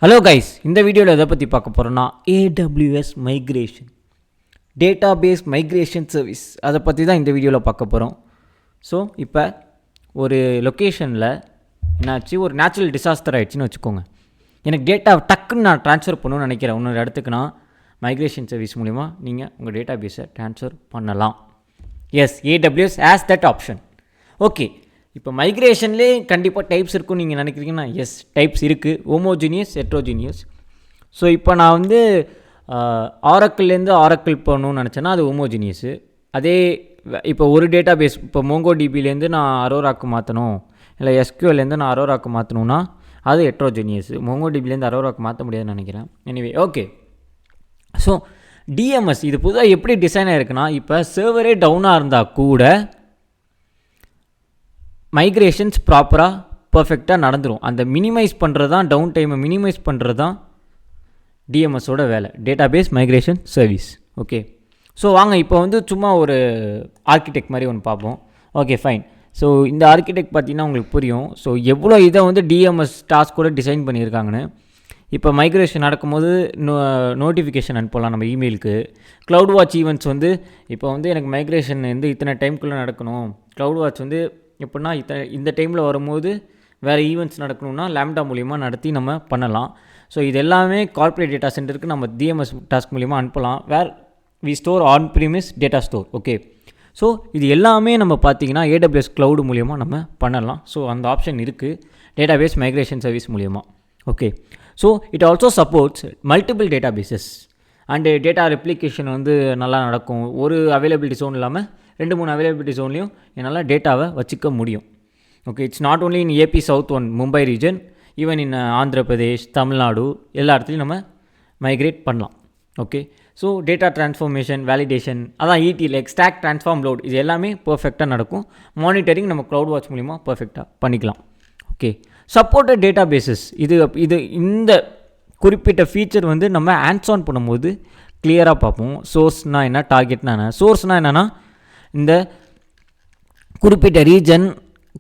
Hello guys, இந்த வீடியோவில் எதை பற்றி பார்க்க போகிறோன்னா AWS migration, database migration service, அதை பற்றி தான் இந்த வீடியோவில் பார்க்க போகிறோம். ஸோ இப்போ ஒரு லொக்கேஷனில் என்னாச்சு, ஒரு நேச்சுரல் டிசாஸ்டர் ஆகிடுச்சின்னு வச்சுக்கோங்க. எனக்கு டேட்டா டக்குன்னு நான் ட்ரான்ஸ்ஃபர் பண்ணணும்னு நினைக்கிறேன் இன்னொரு இடத்துக்குனா மைக்ரேஷன் சர்வீஸ் மூலிமா நீங்கள் உங்கள் டேட்டாபேஸை ட்ரான்ஸ்ஃபர் பண்ணலாம். Yes, AWS has that option. Okay, இப்போ மைக்ரேஷன்லேயே கண்டிப்பாக டைப்ஸ் இருக்குன்னு நீங்கள் நினைக்கிறீங்கன்னா எஸ், டைப்ஸ் இருக்குது. Homogeneous, heterogeneous. ஸோ இப்போ நான் வந்து ஆரக்கிள்லேருந்து ஆரக்கிள் பண்ணணும்னு நினச்சேன்னா அது ஹோமோஜீனியஸு. அதே இப்போ ஒரு டேட்டா பேஸ், இப்போ மோங்கோ டிபிலேருந்து நான் அரோராக்கு மாற்றணும், இல்லை SQLலேருந்து நான் அரோராக்கு மாற்றணுன்னா அது ஹெட்ரோஜீனியஸ். மோங்கோ டிபிலேருந்து அரோராக்கு மாற்ற முடியாதுன்னு நினைக்கிறேன். Anyway, okay. ஸோ DMS இது புதுதாக எப்படி டிசைன் ஆகிருக்குன்னா, இப்போ சர்வரே டவுனாக இருந்தால் கூட மைக்ரேஷன்ஸ் ப்ராப்பராக பர்ஃபெக்டாக நடந்துடும். அந்த மினிமைஸ் பண்ணுறது தான், டவுன் டைமை மினிமைஸ் பண்ணுறது தான் DMSோட வேலை, database migration service. Okay, so வாங்க இப்போ வந்து சும்மா ஒரு ஆர்கிடெக்ட் மாதிரி ஒன்று பார்ப்போம். Okay, fine. ஸோ இந்த ஆர்கிடெக்ட் பார்த்தீங்கன்னா உங்களுக்கு புரியும். ஸோ எவ்வளோ இதை வந்து DMS டாஸ்க் கூட டிசைன் பண்ணியிருக்காங்கன்னு. இப்போ மைக்ரேஷன் நடக்கும்போது நோட்டிஃபிகேஷன் அனுப்பலாம் நம்ம இமெயிலுக்கு. க்ளவுட் வாட்ச் ஈவெண்ட்ஸ் வந்து இப்போ வந்து எனக்கு மைக்ரேஷன் வந்து இத்தனை டைம்குள்ளே நடக்கணும், க்ளவுட் வாட்ச் வந்து எப்படின்னா இந்த டைமில் வரும்போது வேறு ஈவெண்ட்ஸ் நடக்கணும்னா லேம்டா மூலிமா நடத்தி நம்ம பண்ணலாம். ஸோ இது எல்லாமே கார்ப்பரேட் டேட்டா சென்டருக்கு நம்ம DMS டாஸ்க் மூலிமா அனுப்பலாம். We store on premise data store. Okay, so இது எல்லாமே நம்ம பார்த்திங்கன்னா AWS க்ளவுடு மூலிமா நம்ம பண்ணலாம். ஸோ அந்த ஆப்ஷன் இருக்குது டேட்டாபேஸ் மைக்ரேஷன் சர்வீஸ் மூலிமா. Okay, so it also supports multiple data bases and data replication வந்து நல்லா நடக்கும். ஒரு அவைலபிலிட்டி ஜோன் இல்லாமல் 2-3 அவைலபிலிட்டி ஜோன்லையும் என்னால் டேட்டாவை வச்சுக்க முடியும். Okay, it's not only in AP South 1 Mumbai region, even in Andhra Pradesh, Tamil Nadu, எல்லா இடத்துலையும் நம்ம மைக்ரேட் பண்ணலாம். Okay, so data transformation, validation, அதான் ETL, எக்ஸ்ட்ராக்ட், ட்ரான்ஸ்ஃபார்ம், லோட், இது எல்லாமே பர்ஃபெக்டாக நடக்கும். மானிட்டரிங் நம்ம க்ளவுட் வாட்ச் மூலிமா பர்ஃபெக்டாக பண்ணிக்கலாம். ஓகே, சப்போர்ட்டட் டேட்டா பேசஸ், இது இந்த குறிப்பிட்ட ஃபீச்சர் வந்து நம்ம ஹேண்ட்ஸ் ஆன் பண்ணும்போது கிளியராக பார்ப்போம். சோர்ஸ்னால் என்ன, டார்கெட்னா என்ன. சோர்ஸ்னால் என்னென்னா இந்த குறிப்பிட்ட ரீஜன்,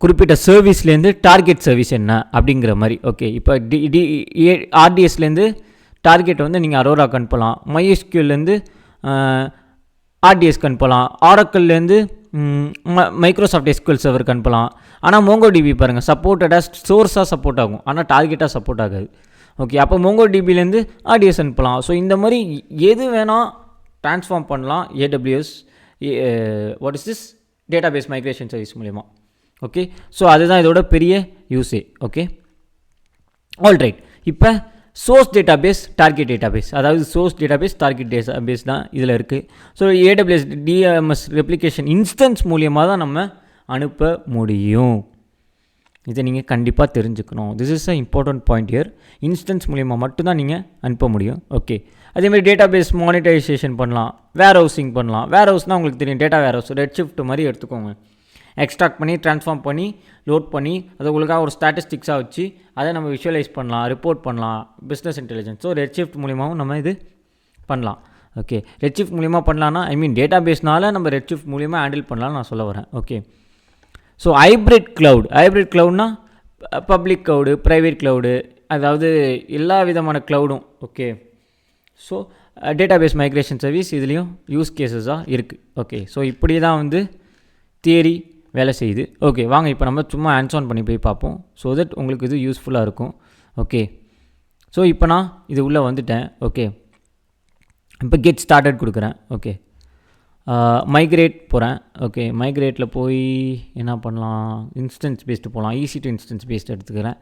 குறிப்பிட்ட சர்வீஸ்லேருந்து டார்கெட் சர்வீஸ் என்ன அப்படிங்கிற மாதிரி. ஓகே, இப்போ RDSலேருந்து டார்கெட் வந்து நீங்கள் அரோராக்கு அனுப்பலாம், MySQLலேருந்து RDSக்கு அனுப்பலாம், ஆரக்கிள்லேருந்து மைக்ரோசாஃப்ட் SQL சர்வருக்கு அனுப்பலாம். ஆனால் மோங்கோ டிபி பாருங்கள், சப்போர்ட்டடாக சோர்ஸாக சப்போர்ட் ஆகும், ஆனால் டார்கெட்டாக சப்போர்ட் ஆகாது. ஓகே, அப்போ மோங்கோ டிபிலேருந்து RDS அனுப்பலாம். ஸோ இந்த மாதிரி எது வேணால் ட்ரான்ஸ்ஃபார்ம் பண்ணலாம் AWS what is this database migration service மூலிமா. ஓகே, ஸோ அதுதான் இதோட பெரிய யூஸே. Okay, alright. இப்போ சோர்ஸ் டேட்டாபேஸ், டார்கெட் டேட்டாபேஸ், அதாவது சோர்ஸ் டேட்டாபேஸ், டார்கெட் டேட்டாபேஸ் தான் இதில் இருக்குது. So AWS DMS replication instance மூலியமாக தான் நம்ம அனுப்ப முடியும். இதை நீங்கள் கண்டிப்பாக தெரிஞ்சுக்கணும். This is a important point here. Instance மூலிமா மட்டும்தான் நீங்கள் அனுப்ப முடியும். ஓகே, அதேமாதிரி டேட்டாபேஸ் மானிட்டரைசேஷன் பண்ணலாம், வேர் ஹவுசிங் பண்ணலாம். வேர் ஹவுஸ்னால் உங்களுக்கு தெரியும், டேட்டா வேர் ஹவுஸ், ரெட்ஷிஃப்ட் மாதிரி எடுத்துக்கோங்க. எக்ஸ்ட்ராக்ட் பண்ணி, ட்ரான்ஸ்ஃபார்ம் பண்ணி, லோட் பண்ணி, அது உங்களுக்காக ஒரு ஸ்டாட்டிஸ்டிக்ஸாக வச்சு அதை நம்ம விஷுவலைஸ் பண்ணலாம், ரிப்போர்ட் பண்ணலாம், பிஸ்னஸ் இன்டெலிஜென்ஸ். ஸோ ரெட்ஷிஃப்ட் மூலிமாவும் நம்ம இது பண்ணலாம். ஓகே, ரெட்ஷிஃப்ட் மூலிமா பண்ணலான்னா டேட்டா பேஸ்னால நம்ம ரெட்ஷிஃப்ட் மூலிமா ஹேண்டில் பண்ணலாம்னு நான் சொல்ல வரேன். ஓகே, ஸோ ஹைப்ரிட் க்ளவுட்னா பப்ளிக் க்ளவுடு, ப்ரைவேட் க்ளவுடு, அதாவது எல்லா விதமான க்ளவுடும். Okay, so database migration service இதுலேயும் யூஸ் கேஸஸாக இருக்குது. ஓகே, ஸோ இப்படி தான் வந்து தியரி வேலை செய்யுது. ஓகே, வாங்க இப்போ நம்ம சும்மா ஹேண்ட்ஸ் ஆன் பண்ணி போய் பார்ப்போம். ஸோ தட் உங்களுக்கு இது யூஸ்ஃபுல்லாக இருக்கும். ஓகே, ஸோ இப்போ நான் இது உள்ளே வந்துட்டேன். ஓகே, இப்போ கெட் ஸ்டார்டட் கொடுக்குறேன். ஓகே, மைக்ரேட் போகிறேன். ஓகே, மைக்ரேட்டில் போய் என்ன பண்ணலாம், இன்ஸ்டன்ஸ் பேஸ்டு போகலாம். EC2 இன்ஸ்டன்ஸ் பேஸ்டு எடுத்துக்கிறேன்.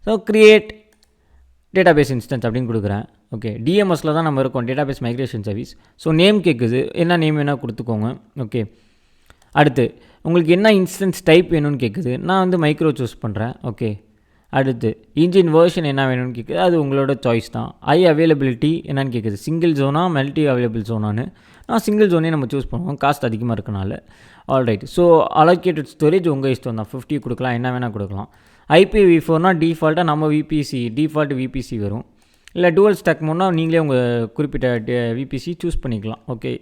ஸோ க்ரியேட் டேட்டாபேஸ் இன்ஸ்டன்ஸ் அப்படின்னு கொடுக்குறேன். ஓகே, DMSல தான் நம்ம இருக்கோம், database migration service. So name கேட்குது, என்ன நேம் வேணால் கொடுத்துக்கோங்க. ஓகே, அடுத்து உங்களுக்கு என்ன இன்ஸ்டன்ஸ் டைப் வேணும்னு கேட்குது, நான் வந்து மைக்ரோ சூஸ் பண்ணுறேன். ஓகே, அடுத்து இன்ஜின் வேர்ஷன் என்ன வேணும்னு கேட்குது, அது உங்களோட சாய்ஸ் தான். அவைலபிலிட்டி என்னன்னு கேட்குது, சிங்கிள் ஜோனா மல்டி அவைலபிள் ஜோனான்னு. நான் சிங்கிள் ஜோனே நம்ம சூஸ் பண்ணுவோம், காஸ்ட் அதிகமாக இருக்கனால. ஆல்ரைட், ஸோ அலோகேட்டட் ஸ்டோரேஜ் உங்கள் இஷ்டம் தான், 50 கொடுக்கலாம், என்ன வேணால் கொடுக்கலாம். IPv4னா டிஃபால்ட்டாக நம்ம டிஃபால்ட் VPC வரும். இல்லை டூவல் ஸ்டாக் மோட்னா நீங்களே உங்கள் குறிப்பிட்ட VPC சூஸ் பண்ணிக்கலாம். Okay,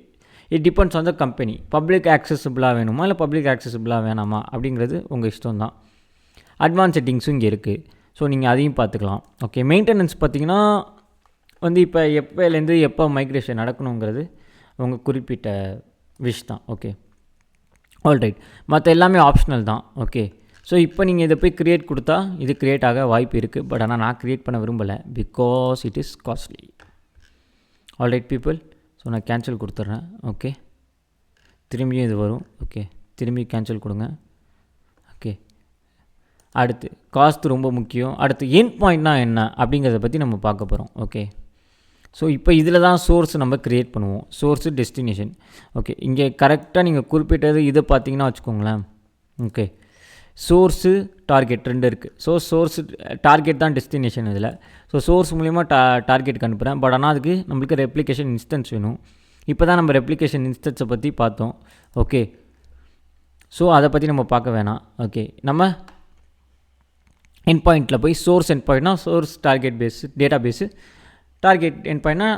it depends on the company. Public ஆக்சஸபிளாக வேணுமா இல்லை பப்ளிக் ஆக்சஸபிளாக வேணாமா அப்படிங்கிறது உங்கள் இஷ்டம் தான். அட்வான்ஸ் செட்டிங்ஸும் இங்கே இருக்குது. ஸோ நீங்கள் அதையும் பார்த்துக்கலாம். ஓகே, மெயின்டெனன்ஸ் பார்த்திங்கன்னா வந்து இப்போ எப்போலேருந்து எப்போ மைக்ரேஷன் நடக்கணுங்கிறது உங்கள் குறிப்பிட்ட விஷ் தான். ஓகே, ஆல்ரைட், மற்ற எல்லாமே ஆப்ஷனல் தான். ஓகே, ஸோ இப்போ நீங்கள் இதை போய் க்ரியேட் கொடுத்தா இது க்ரியேட் ஆக வாய்ப்பு இருக்குது. பட் ஆனால் நான் க்ரியேட் பண்ண விரும்பலை because it is costly. Alright people, so நான் கேன்சல் கொடுத்துட்றேன். ஓகே, திரும்பியும் இது வரும். ஓகே, திரும்பி கேன்சல் கொடுங்க. ஓகே, அடுத்து காஸ்ட் ரொம்ப முக்கியம். அடுத்து எண்ட் பாயிண்ட்னா என்ன அப்படிங்கிறத பற்றி நம்ம பார்க்க போகிறோம். ஓகே, ஸோ இப்போ இதில் தான் சோர்ஸ் நம்ம க்ரியேட் பண்ணுவோம். Source, destination. ஓகே, இங்கே கரெக்டாக நீங்கள் குறிப்பிட்டது இதை பார்த்தீங்கன்னா வச்சுக்கோங்களேன். ஓகே, சோர்ஸு, டார்கெட் 2 இருக்குது. ஸோ சோர்ஸு, டார்கெட் தான் டெஸ்டினேஷன் இதில். ஸோ சோர்ஸ் மூலிமா டார்கெட்டுக்கு அனுப்புகிறேன். பட் ஆனால் அதுக்கு நம்மளுக்கு ரெப்ளிகேஷன் இன்ஸ்டன்ஸ் வேணும். இப்போ தான் நம்ம ரெப்ளிகேஷன் இன்ஸ்டன்ஸை பற்றி பார்த்தோம். ஓகே, ஸோ அதை பற்றி நம்ம பார்க்க வேணாம். ஓகே, நம்ம எண்ட் பாயிண்ட்டில் போய் சோர்ஸ் எண்ட் பாயிண்ட்னா source target base database, target end பாயிண்ட்னா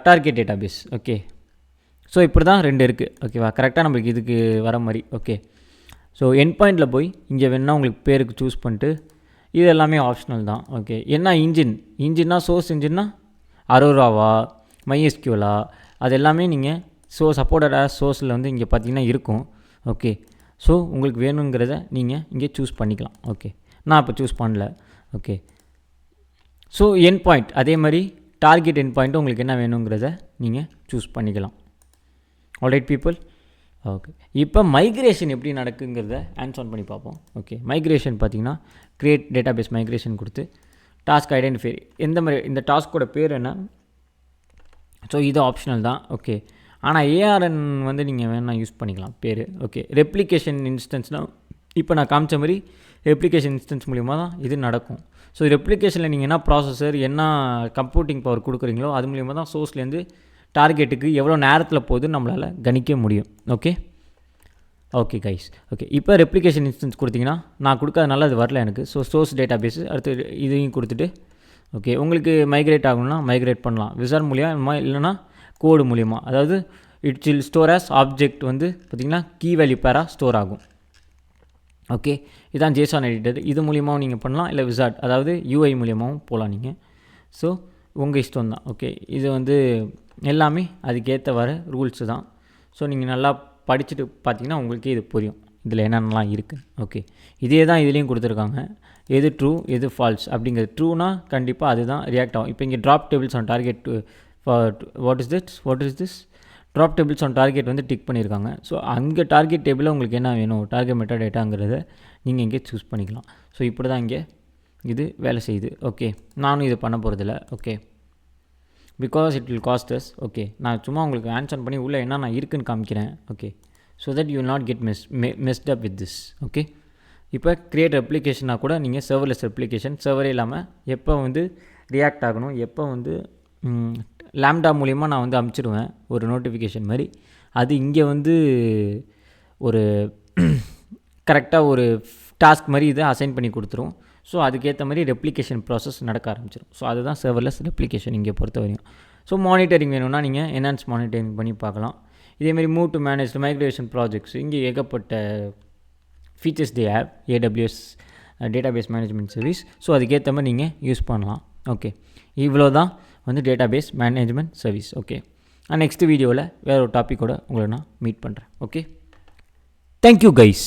target database. Okay, so இப்படி தான் 2 இருக்குது. ஓகேவா, கரெக்டாக நம்மளுக்கு இதுக்கு வர மாதிரி. ஓகே, ஸோ எண்ட் பாயிண்டில் போய் இங்கே வேணால் உங்களுக்கு பேருக்கு சூஸ் பண்ணிட்டு இது எல்லாமே ஆப்ஷனல் தான். ஓகே, என்ன இன்ஜின்னா சோர்ஸ் இன்ஜின்னா அரோராவா, மைஎஸ்கியூலா, அது எல்லாமே நீங்கள் சப்போர்ட்டடாக சோர்ஸில் வந்து இங்கே பார்த்தீங்கன்னா இருக்கும். ஓகே, ஸோ உங்களுக்கு வேணுங்கிறத நீங்கள் இங்கே சூஸ் பண்ணிக்கலாம். ஓகே, நான் இப்போ சூஸ் பண்ணல. ஓகே, ஸோ எண்ட் பாயிண்ட் அதே மாதிரி டார்கெட் எண்ட் பாயிண்ட்டு உங்களுக்கு என்ன வேணுங்கிறத நீங்கள் சூஸ் பண்ணிக்கலாம். Alright people. ஓகே, இப்போ மைக்ரேஷன் எப்படி நடக்குங்கிறத ஹேண்ட்ஸ் ஆன் பண்ணி பார்ப்போம். ஓகே, மைக்ரேஷன் பார்த்தீங்கன்னா க்ரியேட் டேட்டா பேஸ் மைக்ரேஷன் கொடுத்து டாஸ்க் ஐடென்டிஃபை எந்த மாதிரி இந்த டாஸ்க்கோட பேர் என்ன. ஸோ இது ஆப்ஷனல் தான். ஓகே, ஆனால் ஏஆர்என் வந்து நீங்கள் வேணால் யூஸ் பண்ணிக்கலாம் பேர். ஓகே, ரெப்ளிகேஷன் இன்ஸ்டன்ஸ்னால் இப்போ நான் காமிச்ச மாதிரி ரெப்ளிகேஷன் இன்ஸ்டன்ஸ் மூலிமா தான் இது நடக்கும். ஸோ ரெப்ளிகேஷனில் நீங்கள் என்ன ப்ராசஸர் என்ன கம்ப்யூட்டிங் பவர் கொடுக்குறீங்களோ அது மூலிமா தான் சோர்ஸ்லேருந்து டார்கெட்டுக்கு எவ்வளோ நேரத்தில் போகுதுன்னு நம்மளால் கணிக்க முடியும். Okay, okay guys. ஓகே, இப்போ ரெப்ளிகேஷன் இன்ஸ்டன்ஸ் கொடுத்தீங்கன்னா நான் கொடுக்காதனால அது வரல எனக்கு. ஸோ சோர்ஸ் டேட்டா பேஸு அடுத்து இதையும் கொடுத்துட்டு ஓகே, உங்களுக்கு மைக்ரேட் ஆகணும்னா மைக்ரேட் பண்ணலாம் விசார் மூலியமாக, இல்லைனா கோடு மூலிமா. அதாவது it's will store as object வந்து பார்த்திங்கன்னா கீ வேல்யூ பேராக ஸ்டோர் ஆகும். ஓகே, இதான் ஜேசான் எடிட்டர். இது மூலியமாகவும் நீங்கள் பண்ணலாம், இல்லை விசார்ட் அதாவது யூஐ மூலியமாகவும் போகலாம் நீங்கள். ஸோ உங்கள் இஷ்டம் தான். ஓகே, இது வந்து எல்லாமே அதுக்கேற்ற வர ரூல்ஸு தான். ஸோ நீங்கள் நல்லா படிச்சுட்டு பார்த்தீங்கன்னா உங்களுக்கே இது புரியும் இதில் என்னென்னலாம் இருக்குது. ஓகே, இதே தான் இதுலேயும் கொடுத்துருக்காங்க. எது ட்ரூ எது ஃபால்ஸ் அப்படிங்கிறது. ட்ரூனா கண்டிப்பாக அதுதான் ரியாக்ட் ஆகும். இப்போ இங்கே drop tables on target what is this drop tables on target வந்து டிக் பண்ணியிருக்காங்க. ஸோ அங்கே டார்கெட் டேபிளில் உங்களுக்கு என்ன வேணும், டார்கெட் மெட்டா டேட்டாங்கிறத நீங்கள் இங்கே சூஸ் பண்ணிக்கலாம். ஸோ இப்படி தான் இங்கே இது வேலை செய்யுது. ஓகே, நானும் இது பண்ண போகிறதில்ல. Okay, because it will cost us. Okay, நான் சும்மா உங்களுக்கு ஆன்சர் பண்ணி உள்ளே என்ன நான் இருக்குன்னு காமிக்கிறேன். Okay, so that you will not get மெஸ்ட் up with this. Okay, இப்போ க்ரியேட் ரெப்ளிகேஷனாக கூட நீங்கள் சர்வர்லெஸ் ரெப்ளிகேஷன் சர்வரே இல்லாமல் எப்போ வந்து ரியாக்ட் ஆகணும், எப்போ வந்து லேம்டா மூலிமா நான் வந்து அமுச்சிடுவேன் ஒரு நோட்டிஃபிகேஷன் மாதிரி. அது இங்கே வந்து ஒரு கரெக்டாக ஒரு டாஸ்க் மாதிரி இதை அசைன் பண்ணி கொடுத்துரும். ஸோ அதுக்கேற்ற மாதிரி ரெப்ளிகேஷன் ப்ராசஸ் நடக்க ஆரம்பிச்சிடும். ஸோ அதுதான் சர்வர்லெஸ் ரெப்ளிகேஷன் இங்கே பொறுத்த வரையும். ஸோ மானிட்டரிங் வேணும்னா நீங்கள் என்ஹான்ஸ் மானிட்டரிங் பண்ணி பார்க்கலாம். இதேமாதிரி move to manage migration projects இங்கே ஏகப்பட்ட features they have. AWS database management service. So அதுக்கேற்ற மாதிரி நீங்கள் யூஸ் பண்ணலாம். ஓகே, இவ்வளோ தான் வந்து டேட்டாபேஸ் மேனேஜ்மெண்ட் சர்வீஸ். ஓகே, நான் நெக்ஸ்ட் வீடியோவில் வேறு ஒரு டாப்பிக்கோட உங்களை நான் மீட் பண்ணுறேன். Okay, thank you guys.